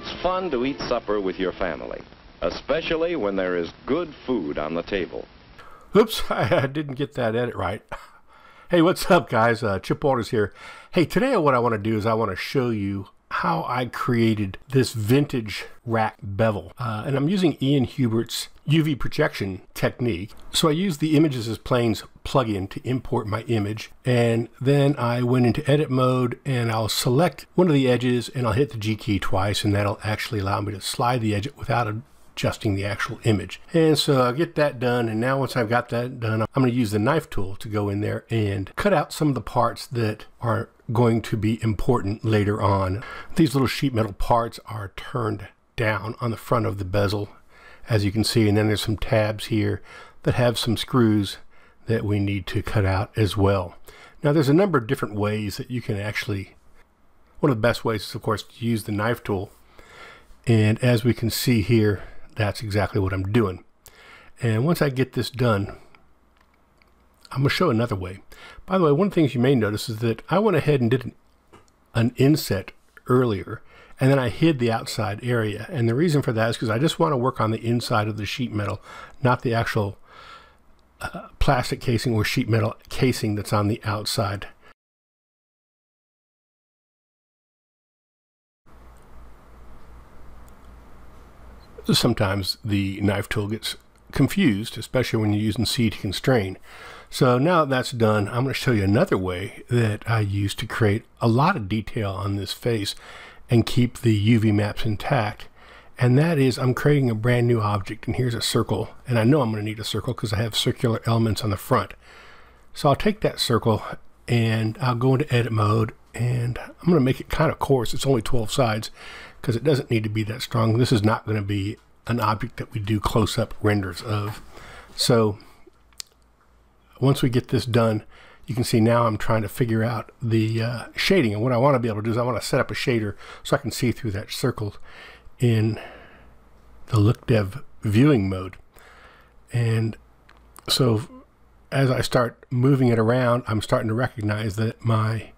It's fun to eat supper with your family, especially when there is good food on the table. Oops, I didn't get that edit right. Hey, what's up, guys? Chip Walters here. Hey, today what I want to do is I want to show you how I created this vintage rack bevel. And I'm using Ian Hubert's UV projection technique. So I used the Images as Planes plugin to import my image. And then I went into edit mode and I'll select one of the edges and I'll hit the G key twice, and that'll actually allow me to slide the edge without adjusting the actual image. And so I'll get that done, and now once I've got that done, I'm going to use the knife tool to go in there and cut out some of the parts that are going to be important later on. These little sheet metal parts are turned down on the front of the bezel, as you can see, and then there's some tabs here that have some screws that we need to cut out as well. Now there's a number of different ways that you can actually, one of the best ways is of course to use the knife tool, and as we can see here, that's exactly what I'm doing. And once I get this done, I'm going to show another way. By the way, one of the things you may notice is that I went ahead and did an inset earlier, and then I hid the outside area. And the reason for that is because I just want to work on the inside of the sheet metal, not the actual plastic casing or sheet metal casing that's on the outside. Sometimes the knife tool gets confused, especially when you're using C to constrain. So now that that's done, I'm going to show you another way that I use to create a lot of detail on this face and keep the UV maps intact. And that is, I'm creating a brand new object, and here's a circle, and I know I'm going to need a circle because I have circular elements on the front. So I'll take that circle and I'll go into edit mode, and I'm going to make it kind of coarse. It's only 12 sides because it doesn't need to be that strong. This is not going to be an object that we do close-up renders of. So once we get this done, you can see now I'm trying to figure out the shading, and what I want to be able to do is I want to set up a shader so I can see through that circle in the Look Dev viewing mode. And so as I start moving it around, I'm starting to recognize that my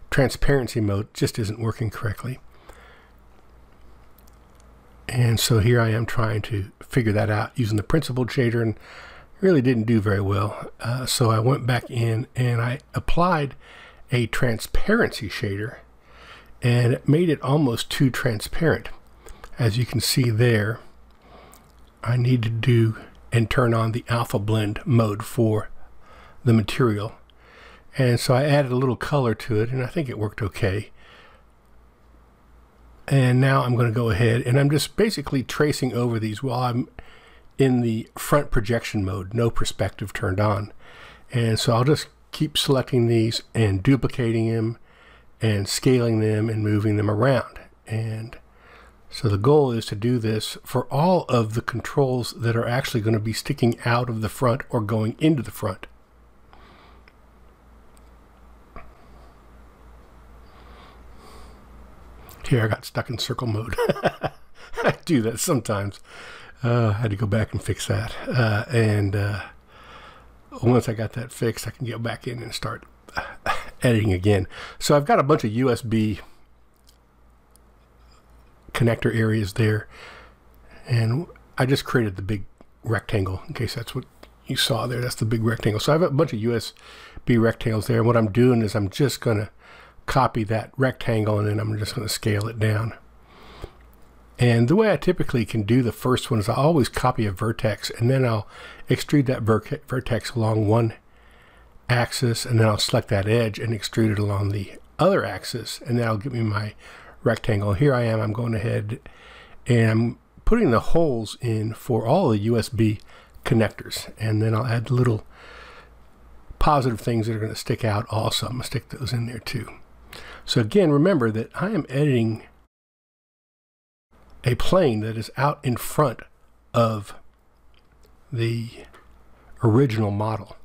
transparency mode just isn't working correctly. And so here I am trying to figure that out using the principled shader, and really didn't do very well. So I went back in and I applied a transparency shader, and it made it almost too transparent. As you can see there, I need to do and turn on the alpha blend mode for the material. And so I added a little color to it, and I think it worked okay. And now I'm going to go ahead and I'm just basically tracing over these while I'm in the front projection mode, no perspective turned on. And so I'll just keep selecting these and duplicating them and scaling them and moving them around. And so the goal is to do this for all of the controls that are actually going to be sticking out of the front or going into the front. Here I got stuck in circle mode. I do that sometimes. I had to go back and fix that. Once I got that fixed, I can get back in and start editing again. So I've got a bunch of USB connector areas there. And I just created the big rectangle, in case that's what you saw there. That's the big rectangle. So I have a bunch of USB rectangles there. And what I'm doing is I'm just going to copy that rectangle, and then I'm just going to scale it down. And the way I typically can do the first one is I always copy a vertex, and then I'll extrude that vertex along one axis, and then I'll select that edge and extrude it along the other axis, and that'll give me my rectangle. Here I am, I'm going ahead and I'm putting the holes in for all the USB connectors, and then I'll add little positive things that are going to stick out also. I'm going to stick those in there too. So again, remember that I am editing a plane that is out in front of the original model.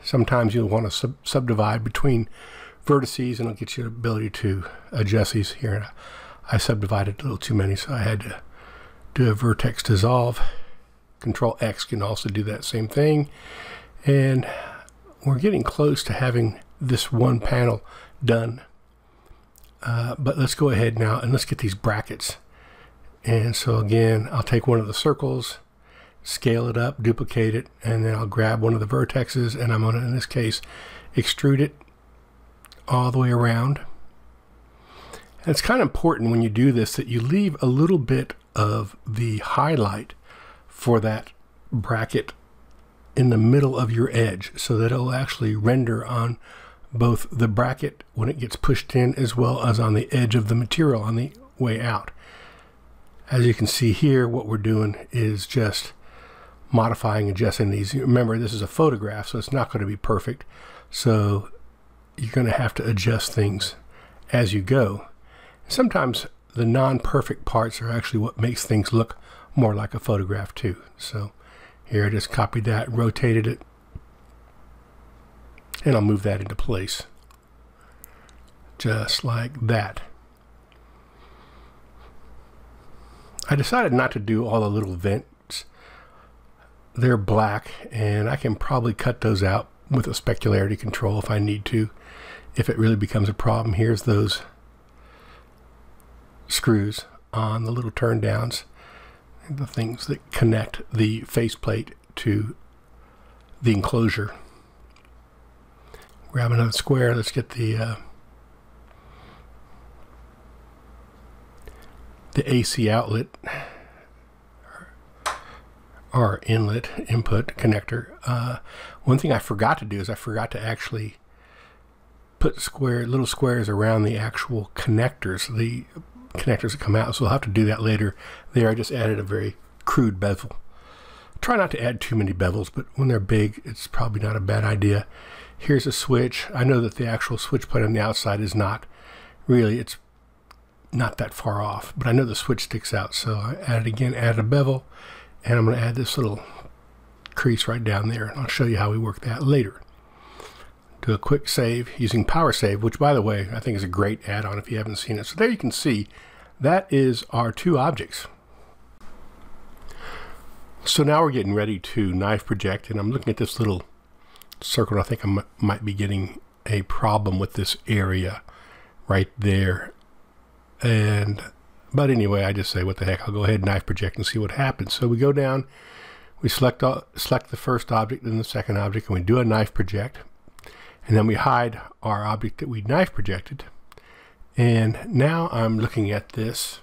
Sometimes you'll want to subdivide between vertices, and it'll get you the ability to adjust these here. I subdivided a little too many, so I had to do a vertex dissolve. Control X can also do that same thing. And we're getting close to having this one panel done. But let's go ahead now and let's get these brackets. And so again, I'll take one of the circles, scale it up, duplicate it, and then I'll grab one of the vertexes, and I'm going to, in this case, extrude it all the way around. And it's kind of important when you do this that you leave a little bit of the highlight for that bracket in the middle of your edge, so that it'll actually render on both the bracket when it gets pushed in as well as on the edge of the material on the way out. As you can see here, what we're doing is just modifying, adjusting these. Remember, this is a photograph, so it's not going to be perfect. So you're going to have to adjust things as you go. Sometimes the non-perfect parts are actually what makes things look more like a photograph too. So here I just copied that, rotated it, and I'll move that into place. Just like that. I decided not to do all the little vents. They're black, and I can probably cut those out with a specularity control if I need to, if it really becomes a problem. Here's those screws on the little turn downs, the things that connect the faceplate to the enclosure. Grab another square. Let's get the AC outlet or inlet input connector. One thing I forgot to do is I forgot to actually put little squares around the actual connectors, the connectors that come out, so I'll have to do that later. There I just added a very crude bevel. Try not to add too many bevels, but when they're big, it's probably not a bad idea. Here's a switch. I know that the actual switch plate on the outside is not really, it's not that far off, but I know the switch sticks out, so I added a bevel, and I'm going to add this little crease right down there, and I'll show you how we work that later. Do a quick save using Power Save, which, by the way, I think is a great add-on if you haven't seen it. So there you can see that is our two objects. So now we're getting ready to knife project, and I'm looking at this little circle, and I think I might be getting a problem with this area right there. But anyway, I just say, what the heck, I'll go ahead and knife project and see what happens. So we go down, we select the first object and the second object, and we do a knife project. And then we hide our object that we knife projected. And now I'm looking at this,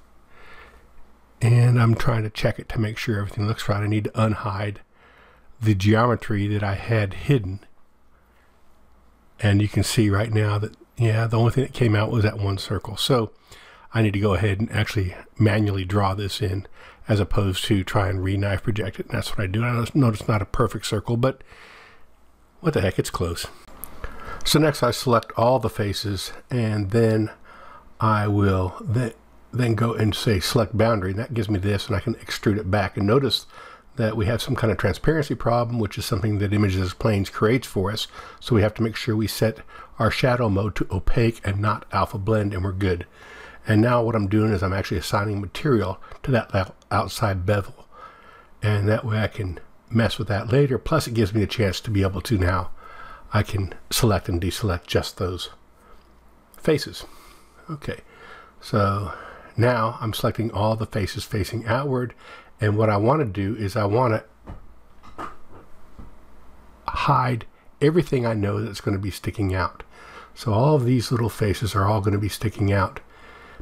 and I'm trying to check it to make sure everything looks right. I need to unhide the geometry that I had hidden. And you can see right now that, yeah, the only thing that came out was that one circle. So I need to go ahead and actually manually draw this in, as opposed to try and re-knife project it. And that's what I do. I know it's not a perfect circle, but what the heck, it's close. So next I select all the faces, and then I will then go and say select boundary, and that gives me this, and I can extrude it back. And notice that we have some kind of transparency problem, which is something that Images as Planes creates for us. So we have to make sure we set our shadow mode to opaque and not alpha blend, and we're good. And now what I'm doing is I'm actually assigning material to that outside bevel, and that way I can mess with that later. Plus it gives me a chance to be able to now, I can select and deselect just those faces. Okay, so now I'm selecting all the faces facing outward, and what I want to do is I want to hide everything I know that's going to be sticking out. So all of these little faces are all going to be sticking out,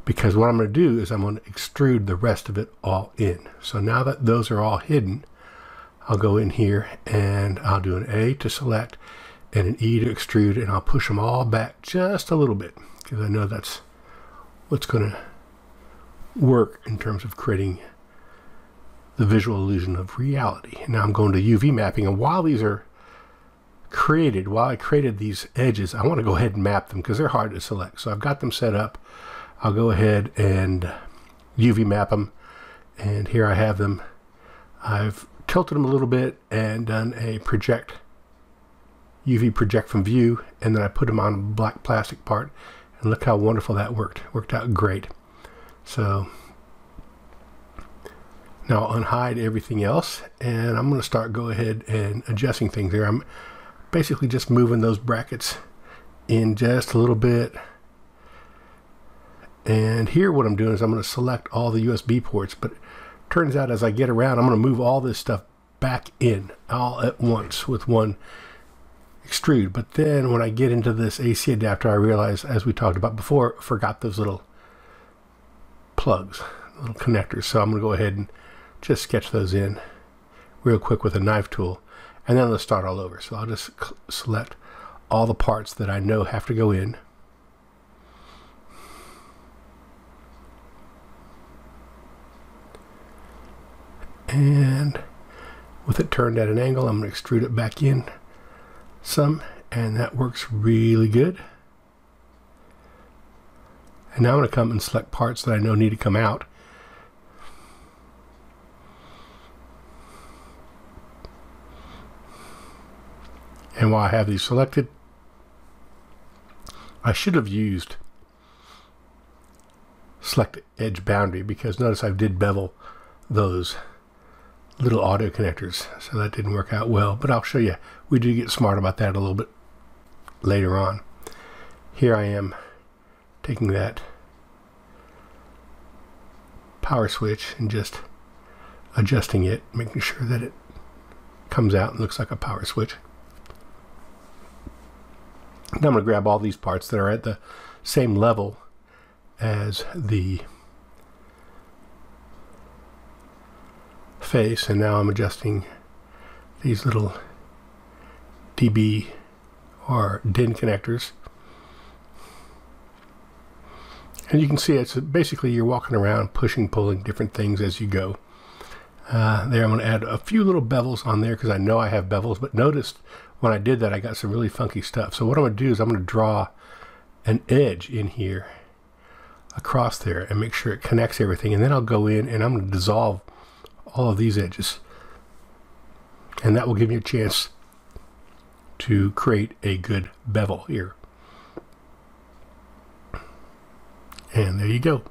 because what I'm going to do is I'm going to extrude the rest of it all in. So now that those are all hidden, I'll go in here and I'll do an A to select and an E to extrude, and I'll push them all back just a little bit, because I know that's what's going to work in terms of creating the visual illusion of reality. And now I'm going to UV mapping, and while these are created, while I created these edges, I want to go ahead and map them because they're hard to select. So I've got them set up. I'll go ahead and UV map them, and here I have them. I've tilted them a little bit and done a project, UV project from view, and then I put them on a black plastic part, and look how wonderful that worked out great. So now I'll unhide everything else, and I'm going to go ahead and adjusting things here. I'm basically just moving those brackets in just a little bit, And here what I'm doing is I'm going to select all the USB ports, but it turns out as I get around, I'm going to move all this stuff back in all at once with one extrude. But then when I get into this AC adapter, I realize, as we talked about before, I forgot those little plugs, little connectors. So I'm going to go ahead and just sketch those in real quick with a knife tool, and then let's start all over. So I'll just select all the parts that I know have to go in. And with it turned at an angle, I'm going to extrude it back in some, and that works really good. And now I'm going to come and select parts that I know need to come out. And while I have these selected, I should have used select edge boundary, because notice I did bevel those little audio connectors, so that didn't work out well, but I'll show you. We do get smart about that a little bit later on. Here I am taking that power switch and just adjusting it, making sure that it comes out and looks like a power switch. Now I'm going to grab all these parts that are at the same level as the face, and now I'm adjusting these little DB or DIN connectors, and you can see it's basically you're walking around pushing, pulling different things as you go. There I'm going to add a few little bevels on there because I know I have bevels, but notice when I did that I got some really funky stuff. So what I'm going to do is I'm going to draw an edge in here across there and make sure it connects everything, and then I'll go in and I'm going to dissolve all of these edges, and that will give me a chance to create a good bevel here. And there you go.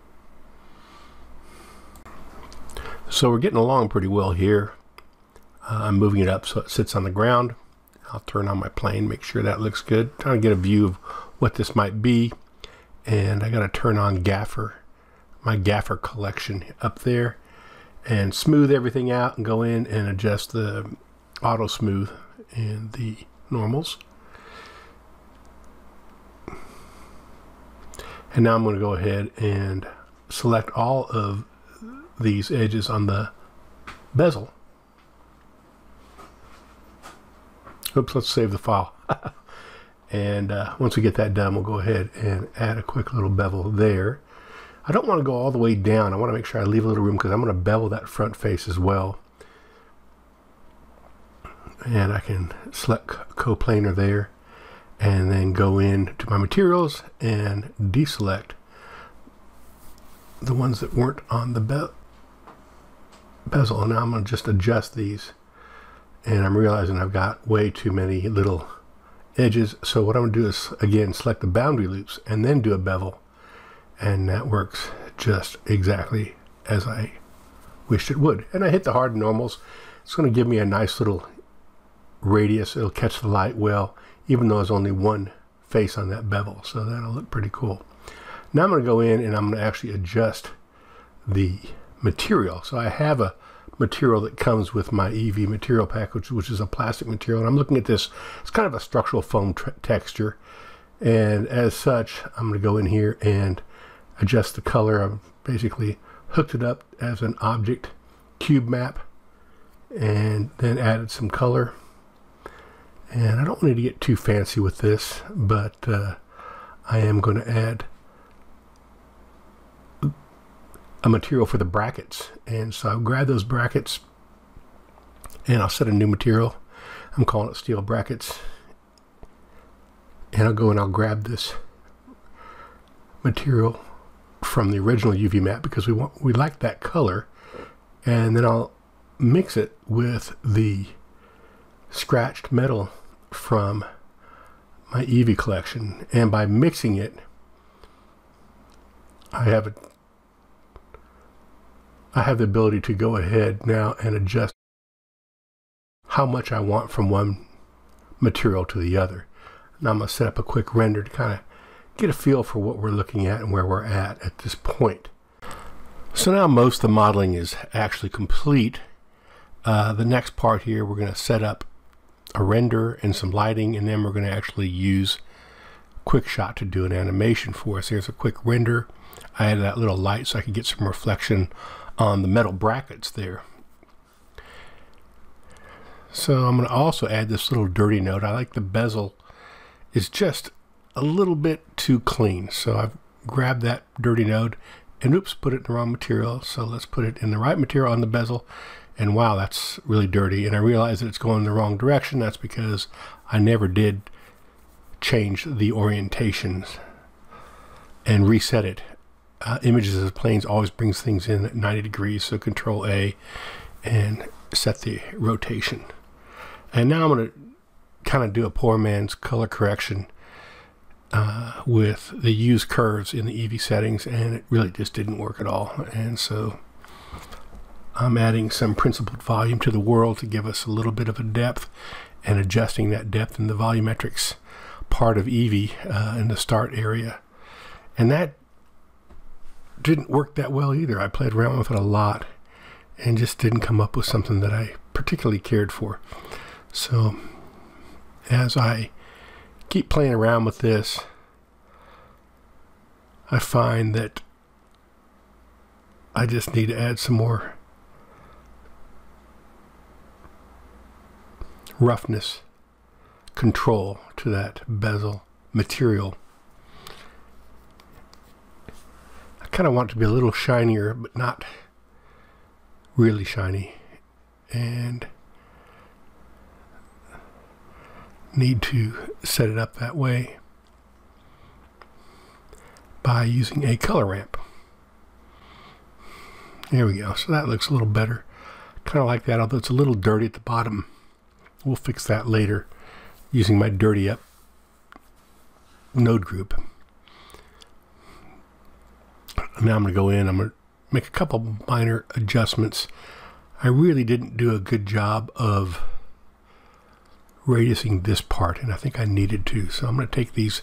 So we're getting along pretty well here. I'm moving it up so it sits on the ground. I'll turn on my plane, make sure that looks good. Trying to get a view of what this might be. And I got to turn on gaffer, my gaffer collection up there, and smooth everything out and go in and adjust the auto smooth and the normals. And now I'm going to go ahead and select all of these edges on the bezel. Oops, let's save the file. And once we get that done, we'll go ahead and add a quick little bevel there. I don't want to go all the way down. I want to make sure I leave a little room because I'm going to bevel that front face as well. And I can select coplanar there and then go in to my materials and deselect the ones that weren't on the bezel. And now I'm going to just adjust these, and I'm realizing I've got way too many little edges. So what I'm going to do is again select the boundary loops and then do a bevel, and that works just exactly as I wished it would. And I hit the hard normals. It's going to give me a nice little radius. It'll catch the light well, even though there's only one face on that bevel, so that'll look pretty cool. Now I'm going to go in and I'm going to actually adjust the material. So I have a material that comes with my EV material package, which is a plastic material, and I'm looking at this. It's kind of a structural foam texture, and as such I'm going to go in here and adjust the color. I've basically hooked it up as an object cube map and then added some color. And I don't need to get too fancy with this, but I am going to add a material for the brackets. And so I'll grab those brackets and I'll set a new material. I'm calling it steel brackets. And I'll go and I'll grab this material from the original UV map because we like that color. And then I'll mix it with the scratched metal from my EV collection, and by mixing it I have the ability to go ahead now and adjust how much I want from one material to the other. Now I'm going to set up a quick render to kind of get a feel for what we're looking at and where we're at this point. So now most of the modeling is actually complete. The next part here, we're going to set up a render and some lighting, and then we're going to actually use QuickShot to do an animation for us. Here's a quick render. I added that little light so I could get some reflection on the metal brackets there. So I'm going to also add this little dirty note. I like the bezel is just a little bit too clean. So I've grabbed that dirty node and oops, put it in the wrong material. So let's put it in the right material on the bezel. And wow, that's really dirty. And I realize that it's going in the wrong direction. That's because I never did change the orientations and reset it. Images as planes always brings things in at 90 degrees. So Control A and set the rotation. And now I'm going to kind of do a poor man's color correction with the use curves in the EV settings, and it really just didn't work at all. And so I'm adding some principled volume to the world to give us a little bit of a depth, and adjusting that depth in the volumetrics part of Eevee in the start area. And that didn't work that well either. I played around with it a lot and just didn't come up with something that I particularly cared for. So as I keep playing around with this, I find that I just need to add some more roughness control to that bezel material. I kind of want it to be a little shinier, but not really shiny, and need to set it up that way by using a color ramp. There we go. So that looks a little better. Kind of like that, although it's a little dirty at the bottom. We'll fix that later using my dirty up node group. Now I'm going to go in. I'm going to make a couple minor adjustments. I really didn't do a good job of radiusing this part, and I think I needed to. So I'm going to take these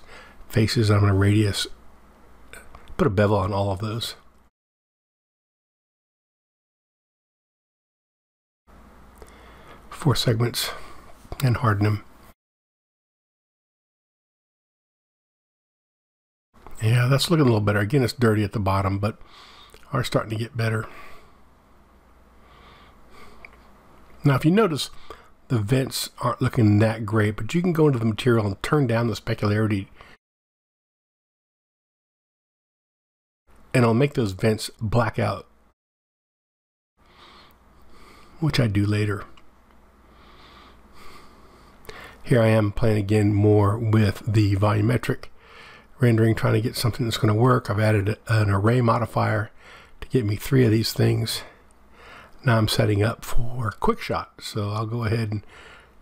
faces, I'm going to radius, put a bevel on all of those. Four segments and harden them. Yeah, that's looking a little better. Again, it's dirty at the bottom, but are starting to get better. Now, if you notice, the vents aren't looking that great, but you can go into the material and turn down the specularity, and it'll make those vents black out, which I do later. Here I am playing again more with the volumetric rendering, trying to get something that's going to work. I've added an array modifier to get me 3 of these things. Now I'm setting up for QuickShot, so I'll go ahead and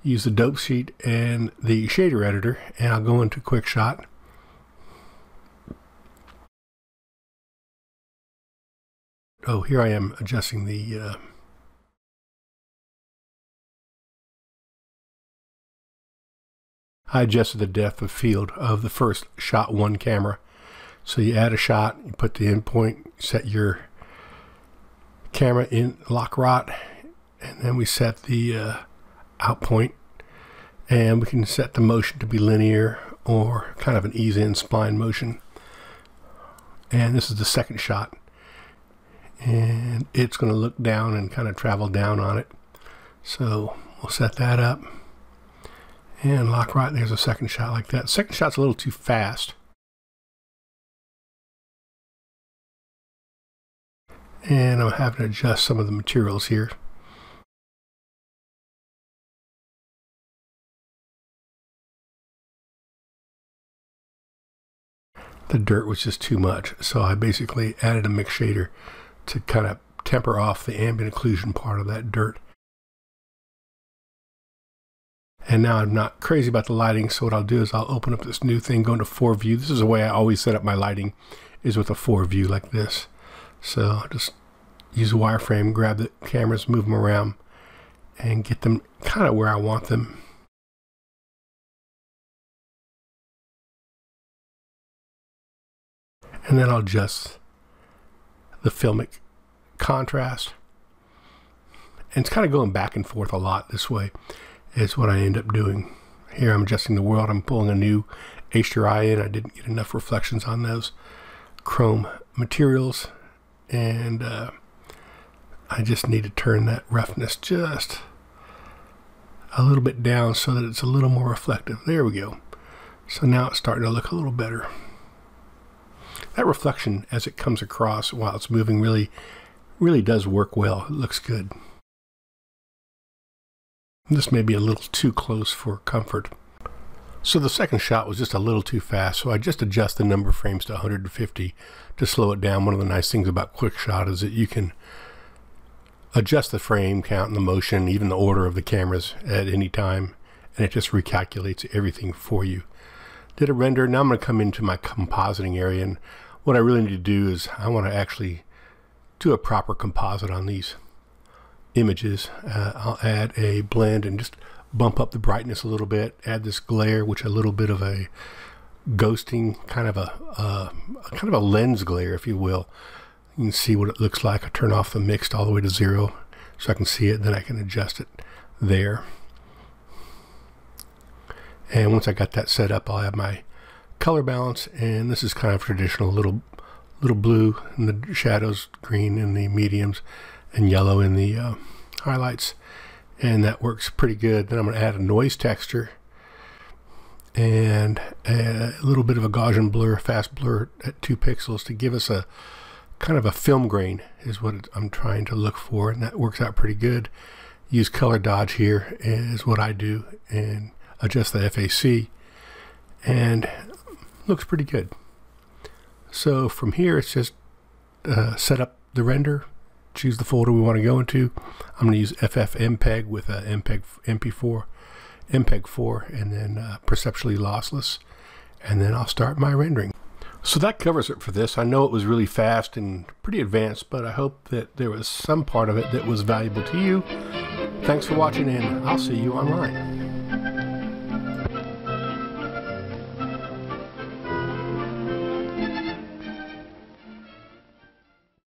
use the dope sheet and the shader editor, and I'll go into QuickShot. Oh, here I am adjusting the I adjusted the depth of field of the first shot 1 camera. So you add a shot, you put the endpoint, set your camera in lock rot, and then we set the out point, and we can set the motion to be linear or kind of an ease in spline motion. And this is the second shot, and it's going to look down and kind of travel down on it. So we'll set that up and lock right. There's a second shot like that. Second shot's a little too fast. And I'm having to adjust some of the materials here. The dirt was just too much, so I basically added a mix shader to kind of temper off the ambient occlusion part of that dirt. And now I'm not crazy about the lighting, so what I'll do is I'll open up this new thing, go into 4-view. This is the way I always set up my lighting, is with a 4-view like this. So I'll just use a wireframe, grab the cameras, move them around, and get them kind of where I want them. And then I'll adjust the filmic contrast. And it's kind of going back and forth a lot this way is what I end up doing. Here I'm adjusting the world. I'm pulling a new HDRI in. I didn't get enough reflections on those chrome materials. And I just need to turn that roughness just a little bit down so that it's a little more reflective. There we go. So now it's starting to look a little better. That reflection as it comes across while it's moving really does work well. It looks good. This may be a little too close for comfort. So the second shot was just a little too fast, so I just adjust the number of frames to 150 to slow it down. One of the nice things about quick shot is that you can adjust the frame count and the motion, even the order of the cameras at any time, and it just recalculates everything for you. Did a render. Now I'm going to come into my compositing area, and what I really need to do is I want to actually do a proper composite on these images. I'll add a blend and just bump up the brightness a little bit, add this glare, which a little bit of a ghosting, kind of a lens glare, if you will. You can see what it looks like. I turn off the mixed all the way to 0 so I can see it, then I can adjust it there. And once I got that set up, I'll have my color balance, and this is kind of traditional, little blue in the shadows, green in the mediums, and yellow in the highlights, and that works pretty good. Then I'm going to add a noise texture and a little bit of a Gaussian blur, fast blur at 2 pixels to give us a kind of a film grain is what I'm trying to look for, and that works out pretty good. Use color dodge here is what I do, and adjust the FAC, and looks pretty good. So from here it's just set up the render, choose the folder we want to go into. I'm going to use FFmpeg with a MPEG 4, and then perceptually lossless, and then I'll start my rendering. So that covers it for this. I know it was really fast and pretty advanced, but I hope that there was some part of it that was valuable to you. Thanks for watching, and I'll see you online.